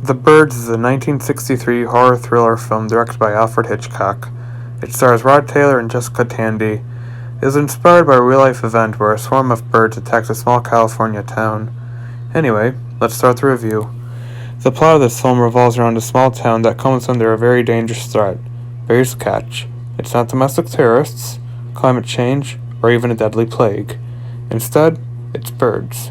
The Birds is a 1963 horror thriller film directed by Alfred Hitchcock. It stars Rod Taylor and Jessica Tandy. It is inspired by a real-life event where a swarm of birds attacked a small California town. Anyway, let's start the review. The plot of this film revolves around a small town that comes under a very dangerous threat. But here's the catch. It's not domestic terrorists, climate change, or even a deadly plague. Instead, it's birds.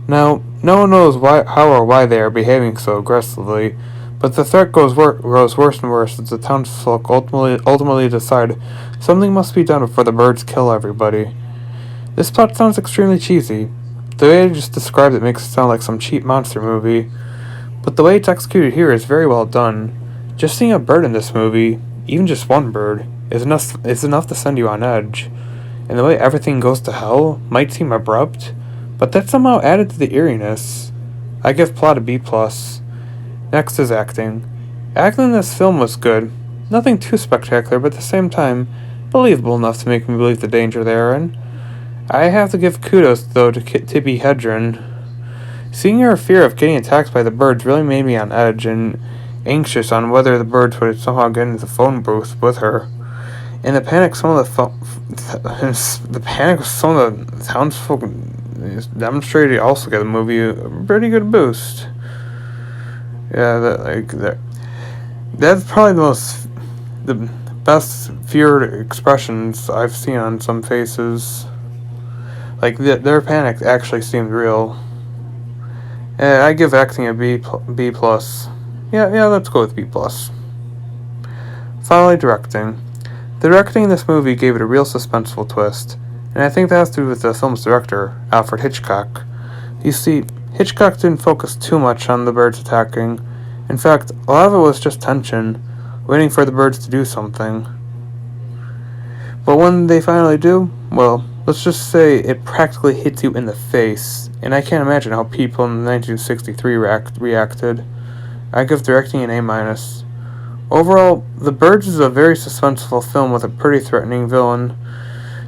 Now, no one knows how or why they are behaving so aggressively, but the threat grows worse and worse as the townsfolk ultimately decide something must be done before the birds kill everybody. This plot sounds extremely cheesy. The way I just described it makes it sound like some cheap monster movie, but the way it's executed here is very well done. Just seeing a bird in this movie, even just one bird, is enough to send you on edge. And the way everything goes to hell might seem abrupt, but that somehow added to the eeriness. I give plot a B+. Next is acting. Acting in this film was good. Nothing too spectacular, but at the same time, believable enough to make me believe the danger they are in. I have to give kudos, though, to Tippi Hedren. Seeing her fear of getting attacked by the birds really made me on edge and anxious on whether the birds would somehow get into the phone booth with her. And the panic some of the townsfolk demonstrated also gave the movie a pretty good boost. Yeah, that's probably the best feared expressions I've seen on some faces. Like their panic actually seemed real. And I give acting a B+. Yeah, let's go with B+. Finally, directing. The directing in this movie gave it a real suspenseful twist, and I think that has to do with the film's director, Alfred Hitchcock. You see, Hitchcock didn't focus too much on the birds attacking. In fact, a lot of it was just tension, waiting for the birds to do something. But when they finally do, well, let's just say it practically hits you in the face, and I can't imagine how people in 1963 reacted. I give directing an A-. Overall, The Birds is a very suspenseful film with a pretty threatening villain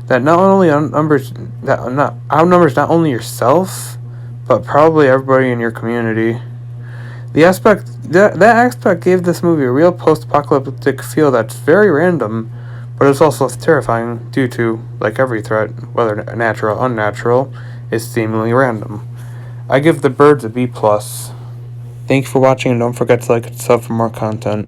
that outnumbers not only yourself, but probably everybody in your community. That aspect gave this movie a real post-apocalyptic feel that's very random, but it's also terrifying due to, like every threat, whether natural or unnatural, is seemingly random. I give The Birds a B+. Thank you for watching, and don't forget to like and sub for more content.